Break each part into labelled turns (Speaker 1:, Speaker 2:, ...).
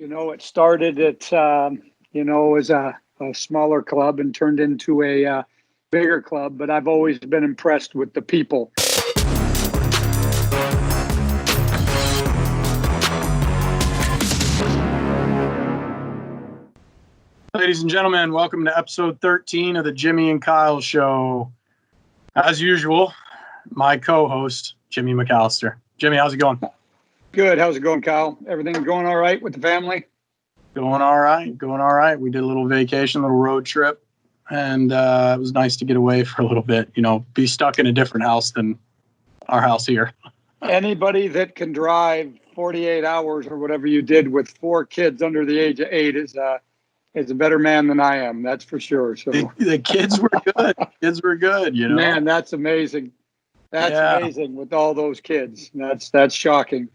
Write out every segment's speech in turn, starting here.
Speaker 1: It started as a smaller club and turned into a bigger club, but I've always been impressed with the people.
Speaker 2: Ladies and gentlemen, welcome to episode 13 of the Jimmy and Kyle Show. As usual, my co-host, Jimmy McAllister. Jimmy, how's it going?
Speaker 1: Good. How's it going, Kyle? Everything going all right with the family?
Speaker 2: Going all right. We did a little vacation, a little road trip, and it was nice to get away for a little bit, be stuck in a different house than our house here.
Speaker 1: Anybody that can drive 48 hours or whatever you did with 4 kids under the age of 8 is a better man than I am. That's for sure. So
Speaker 2: the kids were good.
Speaker 1: Man, that's amazing. That's amazing with all those kids. That's shocking.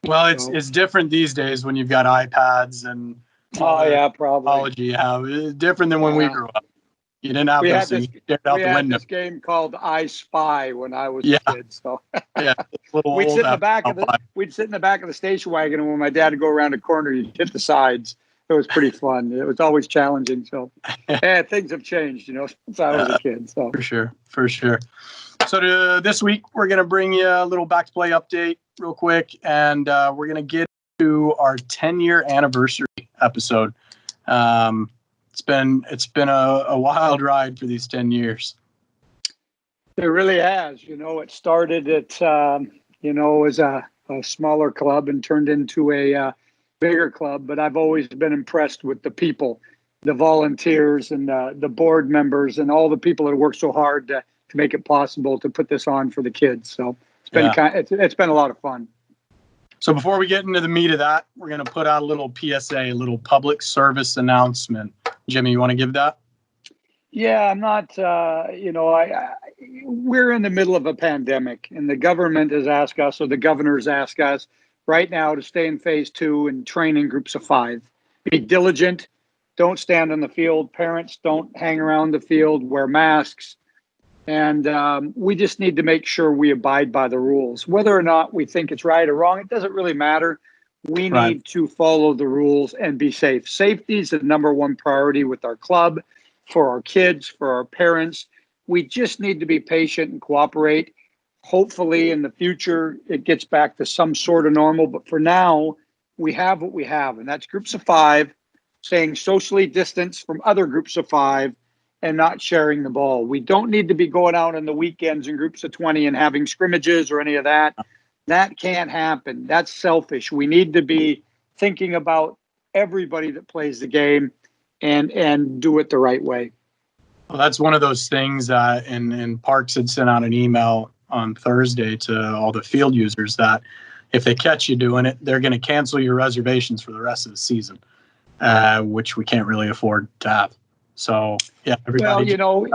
Speaker 2: Well, it's different these days when you've got iPads and technology you have. It's different than when we grew up. You didn't have those things. We had
Speaker 1: this game called I Spy when I was a kid. So we'd sit in the back of the station wagon, and when my dad would go around a corner, you'd hit the sides. It was pretty fun. It was always challenging. So things have changed, since I was a kid. So
Speaker 2: for sure. So this week we're gonna bring you a little back to play update real quick, and we're gonna get to our 10-year anniversary episode. It's been a wild ride for these 10 years.
Speaker 1: It really has. It started as a smaller club and turned into a bigger club, but I've always been impressed with the people, the volunteers and the board members and all the people that work so hard to make it possible to put this on for the kids. So it's been a lot of fun.
Speaker 2: So before we get into the meat of that, we're going to put out a little PSA, a little public service announcement. Jimmy, you want to give that?
Speaker 1: Yeah, I'm not, we're in the middle of a pandemic, and the government has asked us, or the governor's asked us right now to stay in phase 2 and train in groups of 5. Be diligent. Don't stand on the field. Parents, don't hang around the field. Wear masks. And we just need to make sure we abide by the rules. Whether or not we think it's right or wrong, it doesn't really matter. We need to follow the rules and be safe. Safety is the number one priority with our club, for our kids, for our parents. We just need to be patient and cooperate. Hopefully in the future, it gets back to some sort of normal. But for now, we have what we have. And that's groups of 5, staying socially distanced from other groups of 5, and not sharing the ball. We don't need to be going out on the weekends in groups of 20 and having scrimmages or any of that. That can't happen. That's selfish. We need to be thinking about everybody that plays the game and do it the right way.
Speaker 2: Well, that's one of those things that in Parks had sent out an email on Thursday to all the field users that if they catch you doing it, they're going to cancel your reservations for the rest of the season, which we can't really afford to have. So everybody.
Speaker 1: Well,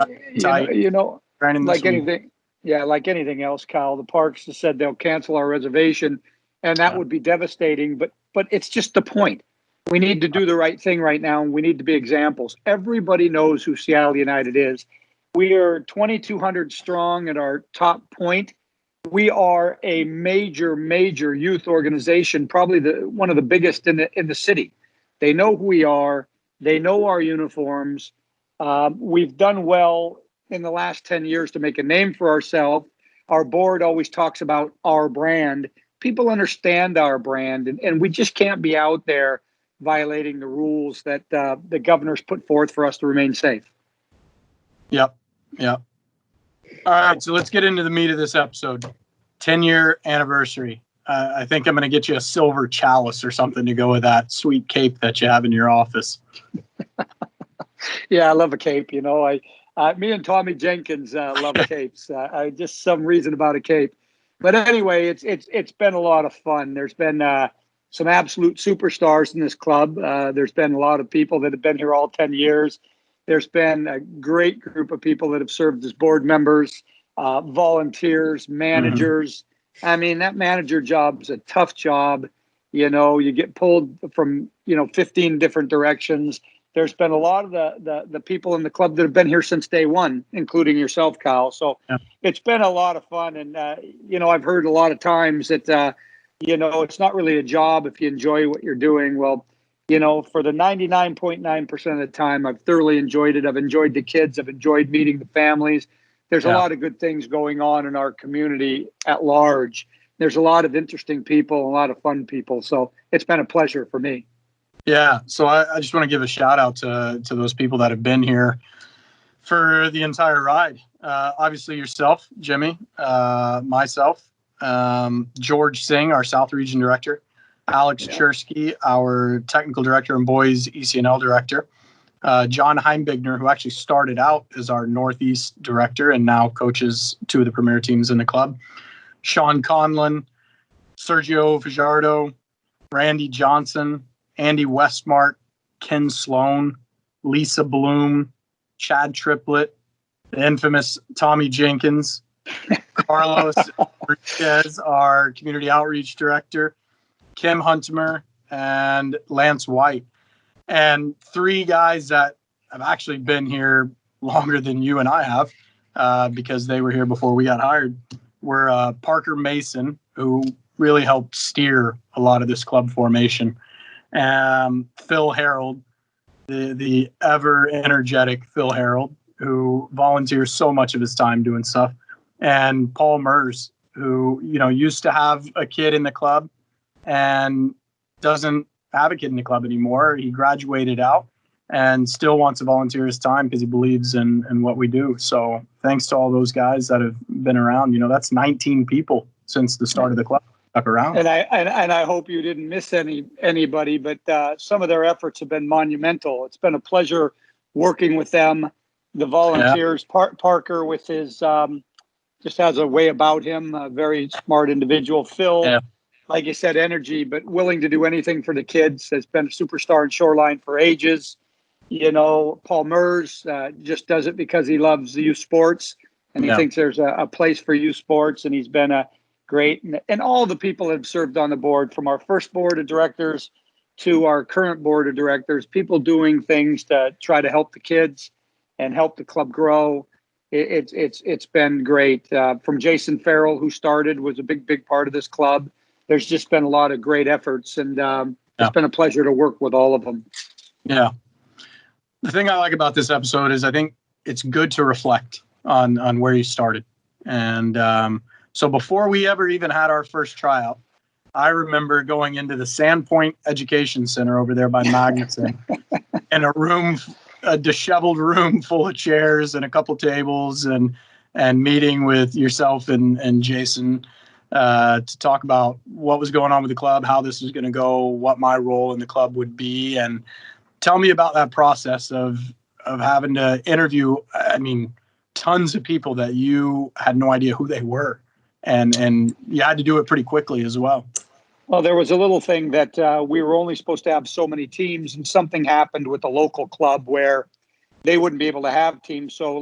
Speaker 1: like anything else, Kyle. The Parks has said they'll cancel our reservation, and that would be devastating. But it's just the point. We need to do the right thing right now, and we need to be examples. Everybody knows who Seattle United is. We are 2,200 strong at our top point. We are a major youth organization, probably one of the biggest in the city. They know who we are. They know our uniforms. We've done well in the last 10 years to make a name for ourselves. Our board always talks about our brand. People understand our brand, and we just can't be out there violating the rules that the governor's put forth for us to remain safe.
Speaker 2: Yep. All right, so let's get into the meat of this episode. 10-year anniversary. I think I'm going to get you a silver chalice or something to go with that sweet cape that you have in your office.
Speaker 1: Yeah, I love a cape. Me and Tommy Jenkins love capes. I just some reason about a cape. But anyway, it's been a lot of fun. There's been some absolute superstars in this club. There's been a lot of people that have been here all 10 years. There's been a great group of people that have served as board members, volunteers, managers. I mean, that manager job is a tough job. You get pulled from, 15 different directions. There's been a lot of the people in the club that have been here since day one, including yourself, Kyle. So It's been a lot of fun. And, I've heard a lot of times that, it's not really a job if you enjoy what you're doing. Well, for the 99.9% of the time, I've thoroughly enjoyed it. I've enjoyed the kids. I've enjoyed meeting the families. There's a lot of good things going on in our community at large. There's a lot of interesting people, a lot of fun people. So it's been a pleasure for me.
Speaker 2: Yeah. So I just want to give a shout out to those people that have been here for the entire ride. Obviously yourself, Jimmy, myself, George Singh, our South Region Director, Alex Chersky, our Technical Director and Boys ECNL Director, John Heimbigner, who actually started out as our Northeast Director and now coaches two of the premier teams in the club, Sean Conlon, Sergio Fajardo, Randy Johnson, Andy Westmart, Ken Sloan, Lisa Bloom, Chad Triplett, the infamous Tommy Jenkins, Carlos Enriquez, our Community Outreach Director, Kim Huntemer, and Lance White. And three guys that have actually been here longer than you and I have, because they were here before we got hired, were Parker Mason, who really helped steer a lot of this club formation, Phil Harold, the ever energetic Phil Harold, who volunteers so much of his time doing stuff, and Paul Mers, who used to have a kid in the club and doesn't have a kid in the club anymore. He graduated out and still wants to volunteer his time because he believes in what we do. So thanks to all those guys that have been around. That's 19 people since the start of the club stuck around.
Speaker 1: And I hope you didn't miss anybody, but some of their efforts have been monumental. It's been a pleasure working with them. The volunteers, Parker with his just has a way about him, a very smart individual. Phil, like you said, energy, but willing to do anything for the kids. Has been a superstar in Shoreline for ages. Paul Mers just does it because he loves the youth sports and he thinks there's a place for youth sports. And he's been a great, and all the people that have served on the board, from our first board of directors to our current board of directors, people doing things to try to help the kids and help the club grow. It's been great. From Jason Farrell, who started, was a big part of this club. There's just been a lot of great efforts, and it's been a pleasure to work with all of them.
Speaker 2: Yeah. The thing I like about this episode is I think it's good to reflect on where you started. And so before we ever even had our first tryout, I remember going into the Sandpoint Education Center over there by Magnuson in a disheveled room full of chairs and a couple tables, and meeting with yourself and Jason to talk about what was going on with the club, how this was going to go, what my role in the club would be. And tell me about that process of having to interview, tons of people that you had no idea who they were. And you had to do it pretty quickly as well.
Speaker 1: Well, there was a little thing that we were only supposed to have so many teams, and something happened with the local club where they wouldn't be able to have teams. So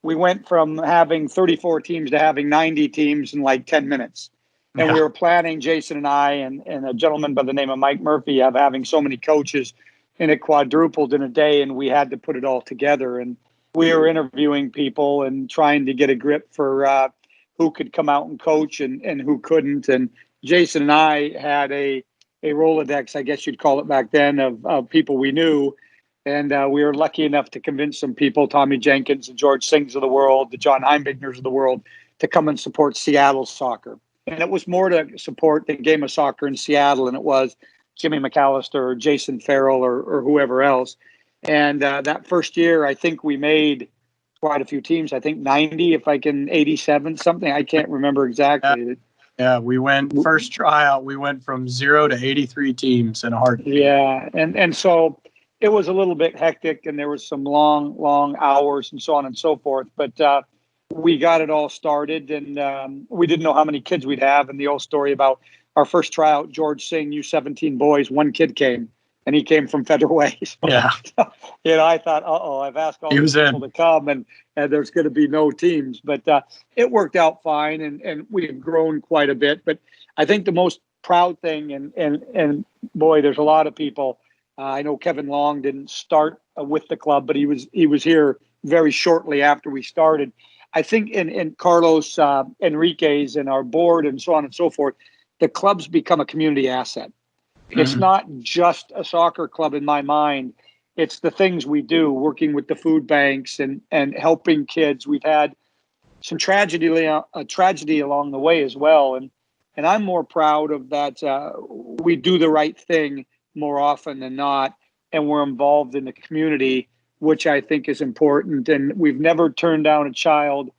Speaker 1: we went from having 34 teams to having 90 teams in 10 minutes. And we were planning, Jason and I and a gentleman by the name of Mike Murphy, having so many coaches, and it quadrupled in a day, and we had to put it all together. And we were interviewing people and trying to get a grip for who could come out and coach and who couldn't. And Jason and I had a Rolodex, I guess you'd call it back then, of people we knew. And we were lucky enough to convince some people, Tommy Jenkins, the George Singhs of the world, the John Heimbigners of the world, to come and support Seattle soccer. And it was more to support the game of soccer in Seattle than it was Jimmy McAllister or Jason Farrell or whoever else. And that first year, I think we made quite a few teams. I think 90, 87, something. I can't remember exactly.
Speaker 2: Yeah, we went first tryout. We went from 0 to 83 teams in a heartbeat.
Speaker 1: Yeah, and so it was a little bit hectic, and there was some long hours and so on and so forth. But we got it all started, and we didn't know how many kids we'd have. And the old story about our first tryout, George Singh, U17 boys, one kid came, and he came from Federal Way. So,
Speaker 2: yeah.
Speaker 1: I thought, I've asked all these people to come, and there's going to be no teams. But it worked out fine, and we've grown quite a bit. But I think the most proud thing, and boy, there's a lot of people. I know Kevin Long didn't start with the club, but he was here very shortly after we started. I think in Carlos Enriquez and our board and so on and so forth, the club's become a community asset. It's not just a soccer club in my mind. It's the things we do, working with the food banks and helping kids. We've had some tragedy along the way as well. And I'm more proud of that. We do the right thing more often than not, and we're involved in the community, which I think is important. And we've never turned down a child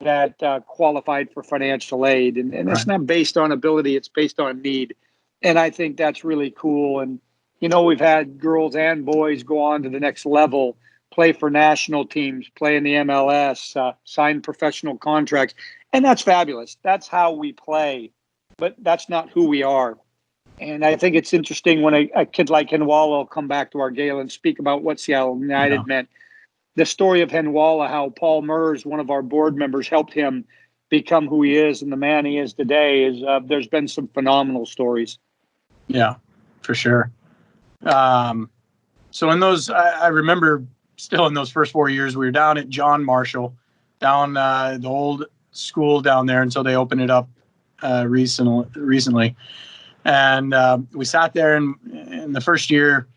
Speaker 1: that qualified for financial aid. And it's not based on ability, it's based on need. And I think that's really cool. And, we've had girls and boys go on to the next level, play for national teams, play in the MLS, sign professional contracts. And that's fabulous. That's how we play, but that's not who we are. And I think it's interesting when a kid like Henwalla will come back to our gala and speak about what Seattle United meant. The story of Henwalla, how Paul Mers, one of our board members, helped him become who he is and the man he is today. There's been some phenomenal stories.
Speaker 2: Yeah, for sure. So in those, I remember still in those first 4 years, we were down at John Marshall, down the old school down there until they opened it up recently. And we sat there, and in the first year,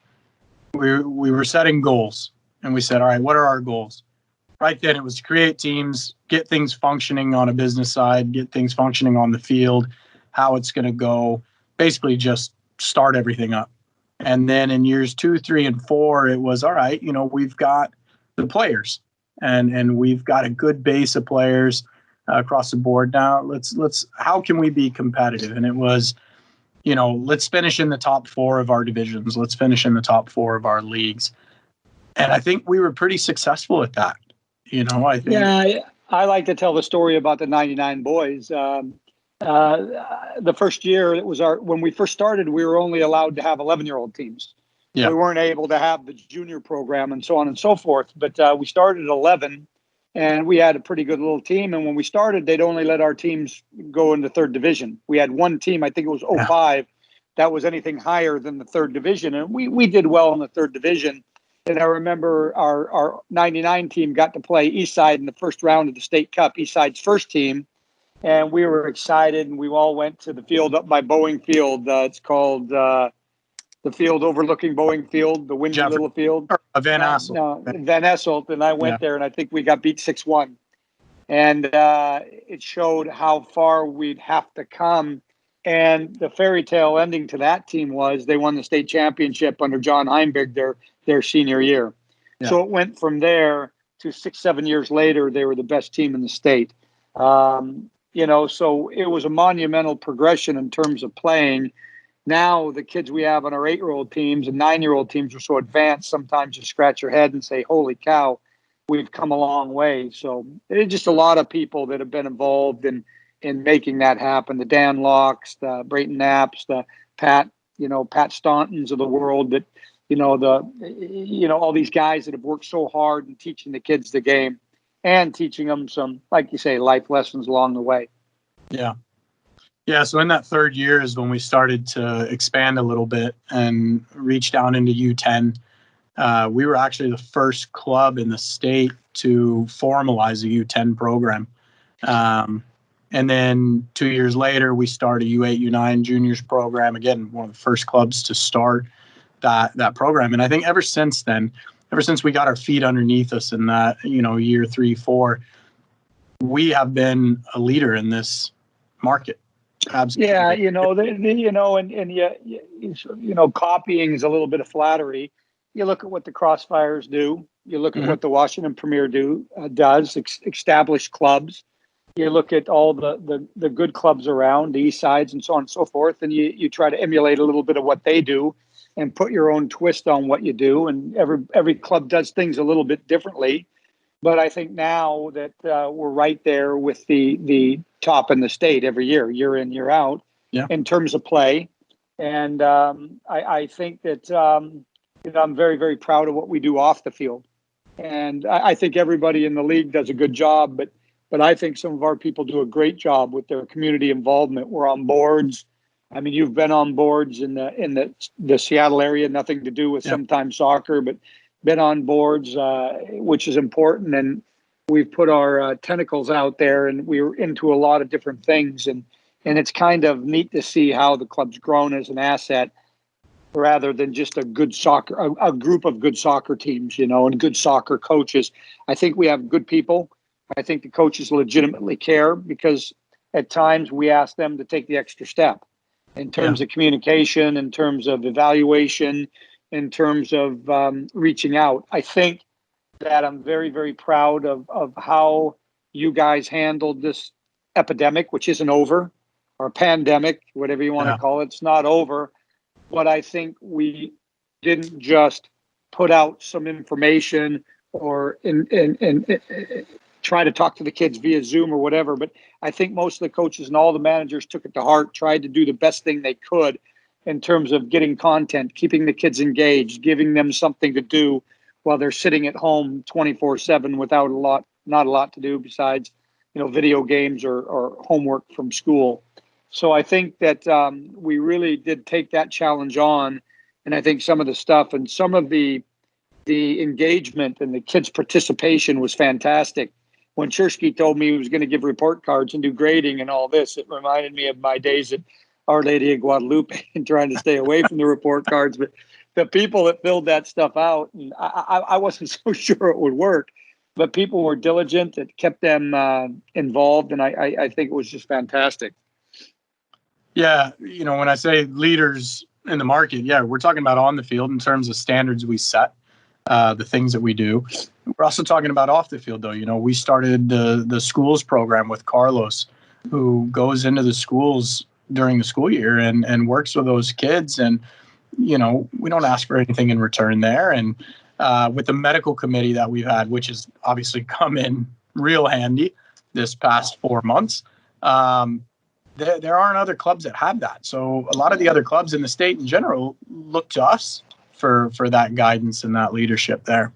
Speaker 2: we were setting goals. And we said, all right, what are our goals? Right then, it was to create teams, get things functioning on a business side, get things functioning on the field, how it's going to go, basically just start everything up. And then in years 2, 3, and 4, it was, all right, we've got the players and we've got a good base of players across the board. Now let's how can we be competitive? And it was, let's finish in the top 4 of our divisions. Let's finish in the top 4 of our leagues. And I think we were pretty successful at that. I think.
Speaker 1: Yeah, I like to tell the story about the 99 boys. The first year, when we first started, we were only allowed to have 11-year-old teams.
Speaker 2: Yeah.
Speaker 1: We weren't able to have the junior program and so on and so forth. But we started at 11, and we had a pretty good little team. And when we started, they'd only let our teams go into third division. We had one team, I think it was 05, that was anything higher than the third division. And we did well in the third division. And I remember our 99 team got to play Eastside in the first round of the state cup, Eastside's first team. And we were excited, and we all went to the field up by Boeing Field. It's called the field overlooking Boeing Field, the windy little field.
Speaker 2: Van Asselt.
Speaker 1: No, Van Asselt. And I went there, and I think we got beat 6-1. And it showed how far we'd have to come. And the fairy tale ending to that team was they won the state championship under John Heimberg their senior year. Yeah. So it went from there to 6-7 years later, they were the best team in the state. So it was a monumental progression in terms of playing. Now the kids we have on our 8-year-old teams and 9-year-old teams are so advanced, sometimes you scratch your head and say, holy cow, we've come a long way. So there's just a lot of people that have been involved in making that happen. The Dan Locks, the Brayton Knapps, the Pat Stauntons of the world, that, all these guys that have worked so hard in teaching the kids the game and teaching them some, like you say, life lessons along the way.
Speaker 2: Yeah. Yeah. So in that third year is when we started to expand a little bit and reach down into U10. We were actually the first club in the state to formalize a U10 program. And then 2 years later, we started a U8, U9 juniors program. Again, one of the first clubs to start that program. And I think ever since then, ever since we got our feet underneath us in that, year 3, 4, we have been a leader in this market. Absolutely.
Speaker 1: Yeah, copying is a little bit of flattery. You look at what the Crossfires do. You look at what the Washington Premier does, establish clubs. You look at all the good clubs around, the East Sides and so on and so forth, and you try to emulate a little bit of what they do and put your own twist on what you do. And every club does things a little bit differently. But I think now that we're right there with the top in the state every year in, year out, in terms of play. And I think that I'm very, very proud of what we do off the field. And I think everybody in the league does a good job, but I think some of our people do a great job with their community involvement. We're on boards. I mean, you've been on boards in the Seattle area, nothing to do with sometimes soccer, but been on boards, which is important. And we've put our tentacles out there, and we're into a lot of different things. And it's kind of neat to see how the club's grown as an asset. rather than just a group of good soccer teams, and good soccer coaches. I think we have good people. I think the coaches legitimately care because at times we ask them to take the extra step in terms of communication, in terms of evaluation, in terms of reaching out. I think that I'm very, very proud of how you guys handled this epidemic, which isn't over, or pandemic, whatever you want to call it. It's not over. But I think we didn't just put out some information or in try to talk to the kids via Zoom or whatever. But I think most of the coaches and all the managers took it to heart, tried to do the best thing they could in terms of getting content, keeping the kids engaged, giving them something to do while they're sitting at home 24/7 without not a lot to do besides, video games or homework from school. So I think that we really did take that challenge on. And I think some of the stuff and some of the engagement and the kids' participation was fantastic. When Chersky told me he was going to give report cards and do grading and all this, it reminded me of my days at Our Lady of Guadalupe and trying to stay away from the report cards. But the people that filled that stuff out, and I wasn't so sure it would work, but people were diligent. It kept them involved, and I think it was just fantastic.
Speaker 2: Yeah, when I say leaders in the market, we're talking about on the field in terms of standards we set, the things that we do. We're also talking about off the field, though. We started the schools program with Carlos, who goes into the schools during the school year and works with those kids. And, we don't ask for anything in return there. And with the medical committee that we've had, which has obviously come in real handy this past 4 months, there aren't other clubs that have that. So a lot of the other clubs in the state in general look to us for that guidance and that leadership there.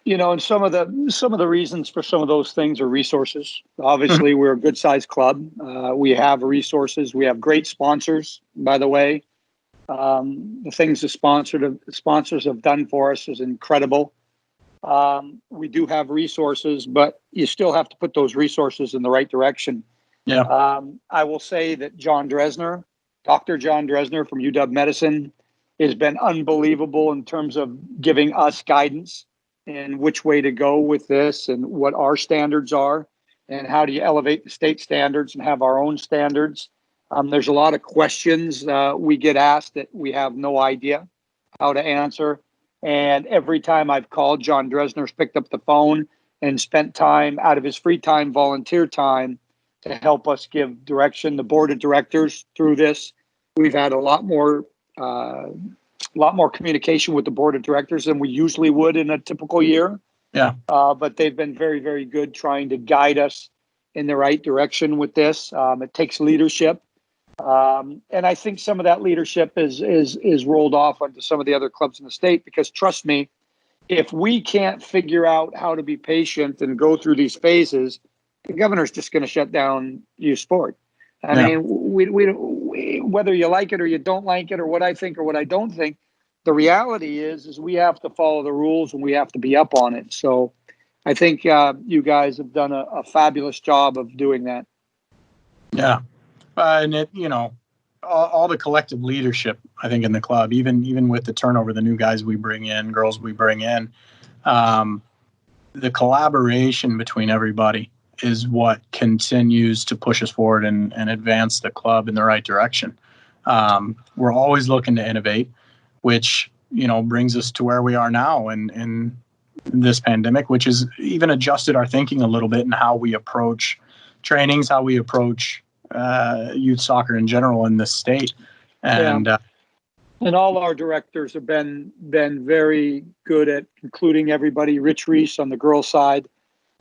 Speaker 1: And some of the reasons for some of those things are resources. Obviously, we're a good sized club. We have resources. We have great sponsors, by the way. The things the sponsors have done for us is incredible. We do have resources, but you still have to put those resources in the right direction.
Speaker 2: Yeah.
Speaker 1: I will say that Dr. John Dresner from UW Medicine has been unbelievable in terms of giving us guidance in which way to go with this and what our standards are and how do you elevate the state standards and have our own standards. There's a lot of questions we get asked that we have no idea how to answer. And every time I've called, John Dresner's picked up the phone and spent time out of his free time, volunteer time, to help us give direction. The board of directors through this, we've had a lot more communication with the board of directors than we usually would in a typical year.
Speaker 2: Yeah.
Speaker 1: But they've been very, very good trying to guide us in the right direction with this. It takes leadership. And I think some of that leadership is rolled off onto some of the other clubs in the state, because trust me, if we can't figure out how to be patient and go through these phases, the governor's just going to shut down youth sport. I mean, we whether you like it or you don't like it, or what I think or what I don't think, the reality is we have to follow the rules and we have to be up on it. So I think you guys have done a fabulous job of doing that.
Speaker 2: Yeah. And it, all the collective leadership, I think, in the club, even with the turnover, the new guys we bring in, girls we bring in, the collaboration between everybody is what continues to push us forward and advance the club in the right direction. We're always looking to innovate, which, brings us to where we are now in this pandemic, which has even adjusted our thinking a little bit and how we approach trainings, how we approach youth soccer in general in this state. And
Speaker 1: and all our directors have been very good at including everybody. Rich Reese on the girls' side,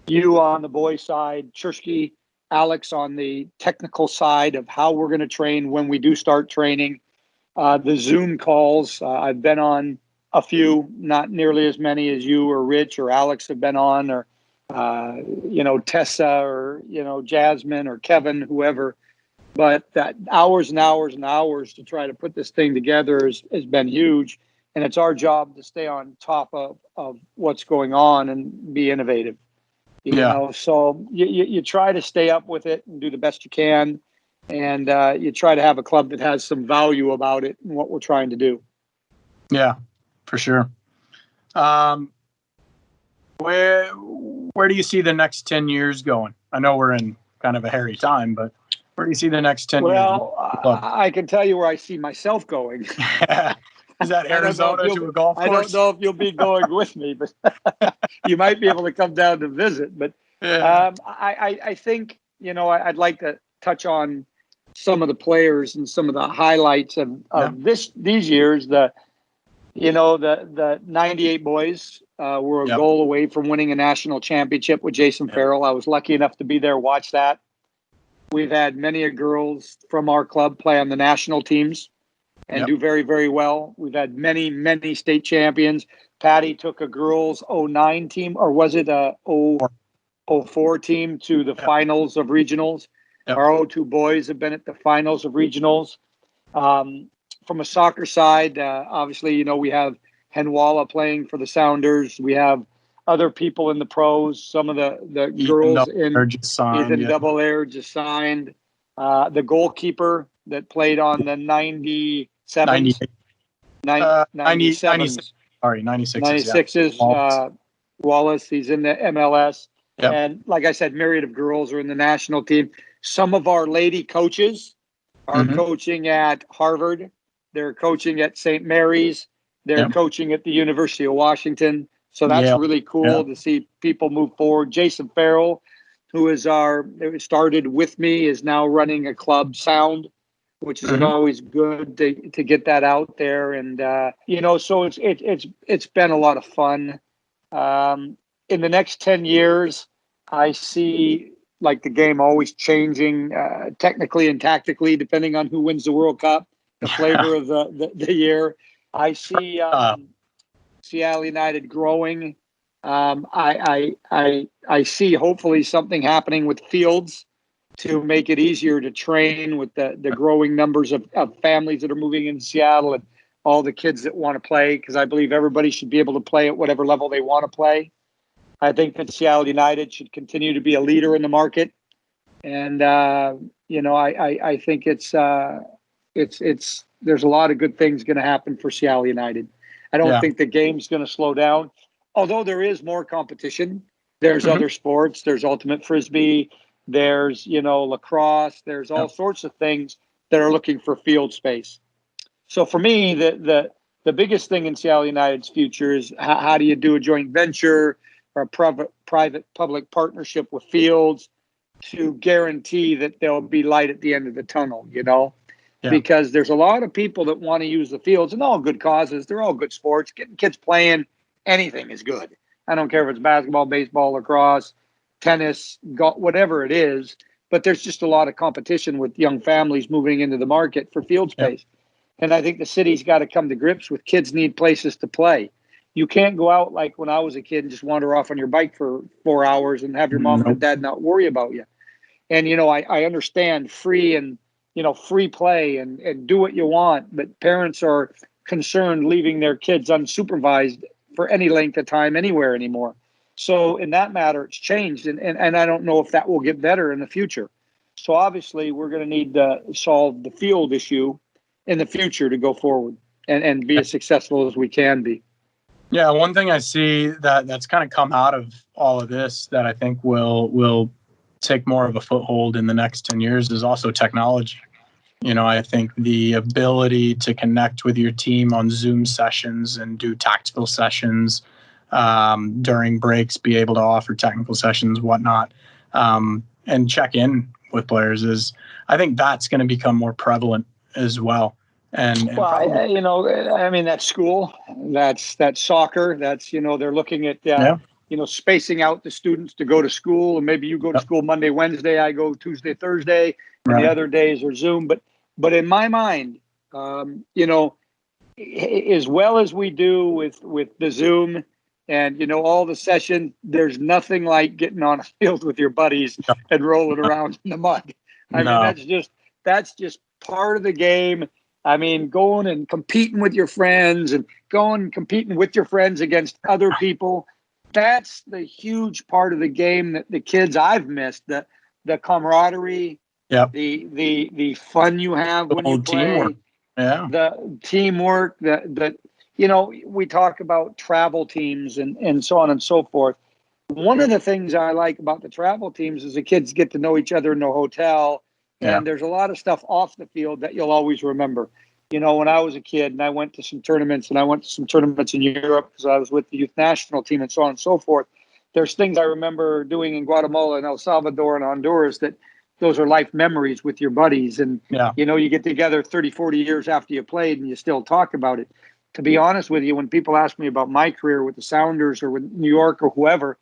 Speaker 1: you on the boys' side, Chersky, Alex on the technical side of how we're going to train when we do start training. The Zoom calls, I've been on a few, not nearly as many as you or Rich or Alex have been on, or Tessa or Jasmine or Kevin, whoever. But that hours and hours and hours to try to put this thing together has been huge. And it's our job to stay on top of what's going on and be innovative. So you try to stay up with it and do the best you can. And you try to have a club that has some value about it and what we're trying to do.
Speaker 2: Yeah, for sure. Where do you see the next 10 years going? I know we're in kind of a hairy time, but where do you see the next 10 years?
Speaker 1: Well, I can tell you where I see myself going.
Speaker 2: Is that Arizona to a golf course?
Speaker 1: I don't know if you'll be going with me, but you might be able to come down to visit. But
Speaker 2: Yeah.
Speaker 1: I think, I'd like to touch on some of the players and some of the highlights of these years. The 98 boys were a goal away from winning a national championship with Jason Farrell. I was lucky enough to be there, watch that. We've had many girls from our club play on the national teams and do very, very well. We've had many, many state champions. Patty took a girls 09 team, or was it a 04 team, to the finals of regionals. Our 02 boys have been at the finals of regionals. From a soccer side, obviously, we have Henwalla playing for the Sounders. We have other people in the pros. Some of the girls in Double Air just signed. The goalkeeper that played on the 97s.
Speaker 2: 96. Sorry,
Speaker 1: 96s. Wallace, he's in the MLS.
Speaker 2: Yep.
Speaker 1: And like I said, myriad of girls are in the national team. Some of our lady coaches are coaching at Harvard. They're coaching at St. Mary's. They're coaching at the University of Washington. So that's really cool to see people move forward. Jason Farrell, who started with me, is now running a club, Sound, which is always good to get that out there. And, so it's been a lot of fun. In the next 10 years, I see like the game always changing technically and tactically, depending on who wins the World Cup, the flavor of the year. I see Seattle United growing. I see hopefully something happening with fields to make it easier to train with the growing numbers of families that are moving into Seattle and all the kids that want to play, because I believe everybody should be able to play at whatever level they want to play. I think that Seattle United should continue to be a leader in the market. And, I think it's there's a lot of good things going to happen for Seattle United. I don't think the game's going to slow down, although there is more competition. There's other sports. There's ultimate frisbee. There's, lacrosse. There's all sorts of things that are looking for field space. So for me, the biggest thing in Seattle United's future is how do you do a joint venture or a private-public partnership with fields to guarantee that there'll be light at the end of the tunnel, Because there's a lot of people that want to use the fields, and all good causes. They're all good sports. Getting kids playing anything is good. I don't care if it's basketball, baseball, lacrosse, tennis, golf, whatever it is. But there's just a lot of competition with young families moving into the market for field space. And I think the city's got to come to grips with kids need places to play. You can't go out like when I was a kid and just wander off on your bike for 4 hours and have your mom and dad not worry about you. And, I understand free play and do what you want, but parents are concerned leaving their kids unsupervised for any length of time anywhere anymore. So in that matter, it's changed. And I don't know if that will get better in the future. So obviously we're going to need to solve the field issue in the future to go forward and be as successful as we can be.
Speaker 2: Yeah, one thing I see that's kind of come out of all of this that I think will take more of a foothold in the next 10 years is also technology. I think the ability to connect with your team on Zoom sessions and do tactical sessions during breaks, be able to offer technical sessions, whatnot, and check in with players I think that's going to become more prevalent as well. And
Speaker 1: that's school, that's soccer, that's, they're looking at, spacing out the students to go to school, and maybe you go to school Monday, Wednesday, I go Tuesday, Thursday, and the other days are Zoom. But in my mind, as well as we do with the Zoom and, all the sessions, there's nothing like getting on a field with your buddies and rolling around in the mud. I mean, that's just part of the game. I mean, going and competing with your friends and going and competing with your friends against other people. That's the huge part of the game that the kids I've missed, the camaraderie, the fun you have when you play,
Speaker 2: teamwork.
Speaker 1: the teamwork, the we talk about travel teams and so on and so forth. One of the things I like about the travel teams is the kids get to know each other in the hotel, and there's a lot of stuff off the field that you'll always remember. When I was a kid and I went to some tournaments, and I went to some tournaments in Europe because I was with the youth national team and so on and so forth. There's things I remember doing in Guatemala and El Salvador and Honduras that those are life memories with your buddies. And, you get together 30, 40 years after you played and you still talk about it. To be honest with you, when people ask me about my career with the Sounders or with New York or whoever,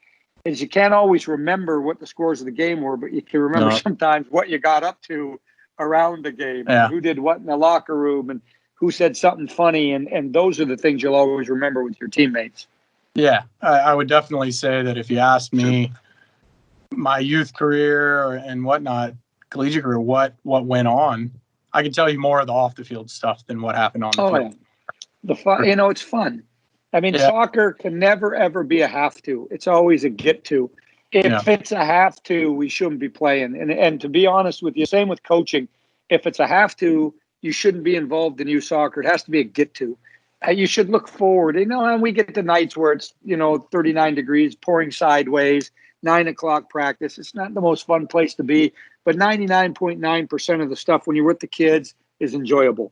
Speaker 1: is you can't always remember what the scores of the game were, but you can remember sometimes what you got up to around the game, and who did what in the locker room, and who said something funny. And those are the things you'll always remember with your teammates.
Speaker 2: Yeah, I would definitely say that if you asked me my youth career and whatnot, collegiate career, what went on, I could tell you more of the off the field stuff than what happened on the field.
Speaker 1: Yeah. The fun, it's fun. I mean, soccer can never, ever be a have to. It's always a get to. If it's a have to, we shouldn't be playing. And to be honest with you, same with coaching. If it's a have to, you shouldn't be involved in youth soccer. It has to be a get to. You should look forward. And we get the nights where it's, 39 degrees, pouring sideways, 9:00 practice. It's not the most fun place to be, but 99.9% of the stuff when you're with the kids is enjoyable.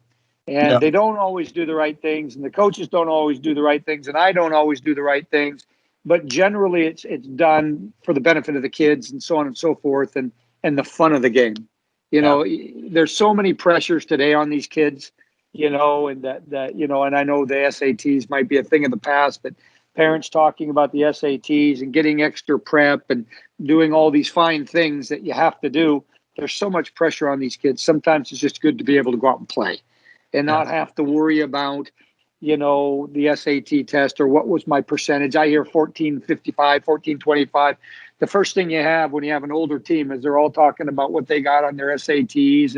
Speaker 1: And they don't always do the right things, and the coaches don't always do the right things, and I don't always do the right things. But generally, it's done for the benefit of the kids and so on and so forth, and the fun of the game. There's so many pressures today on these kids, and that and I know the SATs might be a thing of the past, but parents talking about the SATs and getting extra prep and doing all these fine things that you have to do. There's so much pressure on these kids. Sometimes it's just good to be able to go out and play and not have to worry about, the SAT test or what was my percentage. I hear 1455, 1425. The first thing you have when you have an older team is they're all talking about what they got on their SATs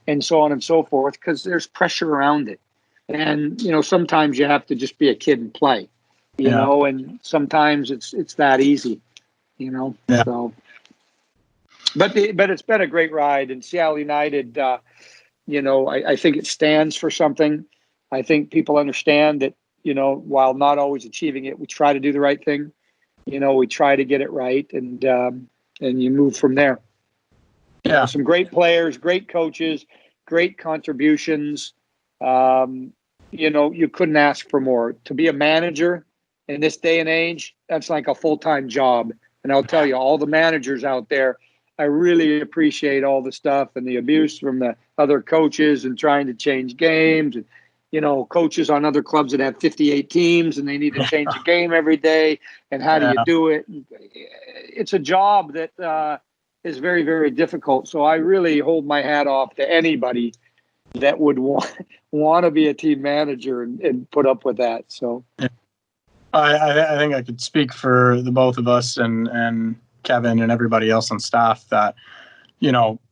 Speaker 1: and so on and so forth, because there's pressure around it. And, sometimes you have to just be a kid and play, and sometimes it's that easy, so. But it's been a great ride, and Seattle United, I think it stands for something. I think people understand that, while not always achieving it, we try to do the right thing. We try to get it right, and you move from there.
Speaker 2: Yeah.
Speaker 1: Some great players, great coaches, great contributions. You couldn't ask for more. To be a manager in this day and age, that's like a full-time job. And I'll tell you, all the managers out there, I really appreciate all the stuff and the abuse from the other coaches and trying to change games and, coaches on other clubs that have 58 teams and they need to change a game every day. And how do you do it? It's a job that is very, very difficult. So I really hold my hat off to anybody that would want to be a team manager and put up with that. So
Speaker 2: I think I could speak for the both of us and Kevin and everybody else on staff that,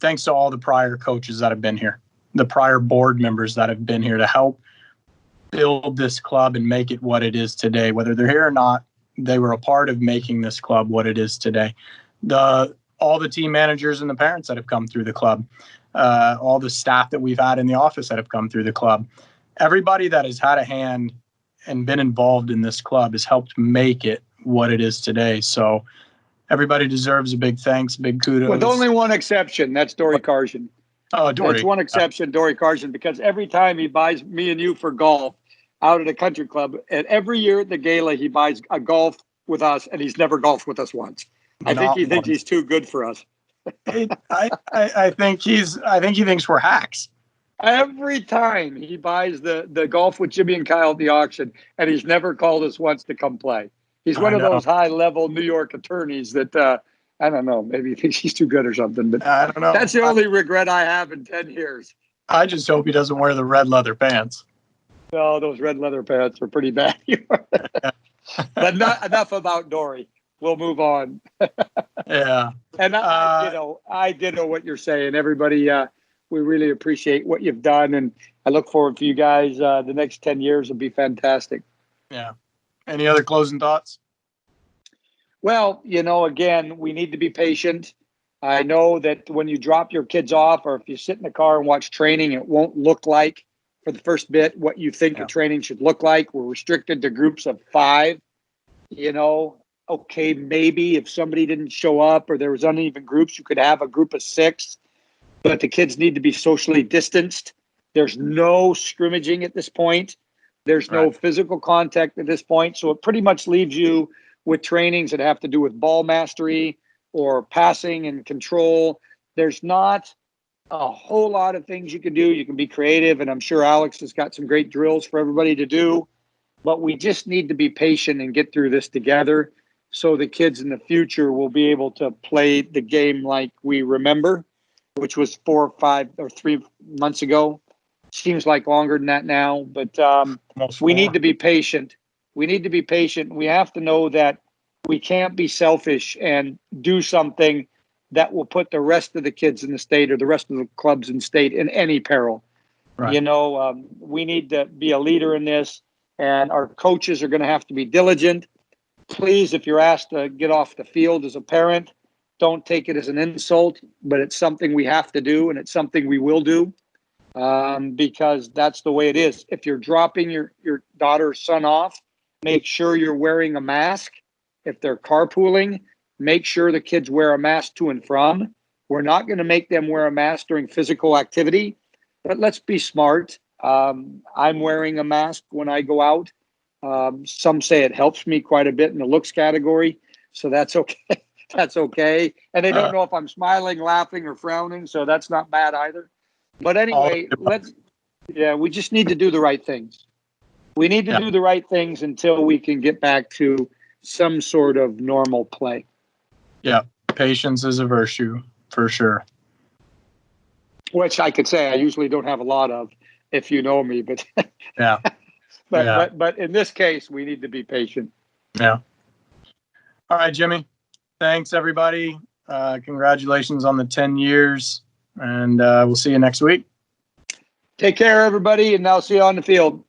Speaker 2: thanks to all the prior coaches that have been here, the prior board members that have been here to help build this club and make it what it is today, whether they're here or not, they were a part of making this club what it is today. All the team managers and the parents that have come through the club, all the staff that we've had in the office that have come through the club, everybody that has had a hand and been involved in this club has helped make it what it is today. So everybody deserves a big thanks, big kudos.
Speaker 1: With only one exception, that's Dory Carson.
Speaker 2: Oh, Dory.
Speaker 1: That's one exception, Dory Carson, because every time he buys me and you for golf out at a country club, and every year at the gala, he buys a golf with us, and he's never golfed with us once. I think he thinks he's too good for us.
Speaker 2: I think he thinks we're hacks.
Speaker 1: Every time he buys the golf with Jimmy and Kyle at the auction, and he's never called us once to come play. He's one of those high-level New York attorneys that, I don't know, maybe he thinks he's too good or something. But
Speaker 2: I don't know.
Speaker 1: That's the only regret I have in 10 years.
Speaker 2: I just hope he doesn't wear the red leather pants.
Speaker 1: No, those red leather pants are pretty bad. But not enough about Dory. We'll move on.
Speaker 2: Yeah.
Speaker 1: And I ditto what you're saying. Everybody, we really appreciate what you've done, and I look forward for you guys. The next 10 years will be fantastic.
Speaker 2: Yeah. Any other closing thoughts?
Speaker 1: Well, again, we need to be patient. I know that when you drop your kids off, or if you sit in the car and watch training, it won't look like for the first bit what you think a training should look like. We're restricted to groups of 5. Okay, maybe if somebody didn't show up or there was uneven groups, you could have a group of 6, but the kids need to be socially distanced. There's no scrimmaging at this point. There's no physical contact at this point. So it pretty much leaves you with trainings that have to do with ball mastery or passing and control. There's not a whole lot of things you can do. You can be creative, and I'm sure Alex has got some great drills for everybody to do. But we just need to be patient and get through this together so the kids in the future will be able to play the game like we remember, which was 4 or 5 or 3 months ago. Seems like longer than that now, but we need to be patient. We need to be patient. We have to know that we can't be selfish and do something that will put the rest of the kids in the state or the rest of the clubs in state in any peril.
Speaker 2: Right.
Speaker 1: We need to be a leader in this, and our coaches are going to have to be diligent. Please, if you're asked to get off the field as a parent, don't take it as an insult, but it's something we have to do, and it's something we will do. Because that's the way it is. If you're dropping your daughter or son off, make sure you're wearing a mask. If they're carpooling, make sure the kids wear a mask to and from. We're not going to make them wear a mask during physical activity, but let's be smart. I'm wearing a mask when I go out. Some say it helps me quite a bit in the looks category, so that's okay. That's okay. And they don't know if I'm smiling, laughing, or frowning, so that's not bad either. But anyway, we just need to do the right things. We need to do the right things until we can get back to some sort of normal play.
Speaker 2: Yeah, patience is a virtue for sure.
Speaker 1: Which I could say I usually don't have a lot of, if you know me. But but in this case, we need to be patient.
Speaker 2: Yeah. All right, Jimmy. Thanks, everybody. Congratulations on the 10 years. And we'll see you next week.
Speaker 1: Take care, everybody, and I'll see you on the field.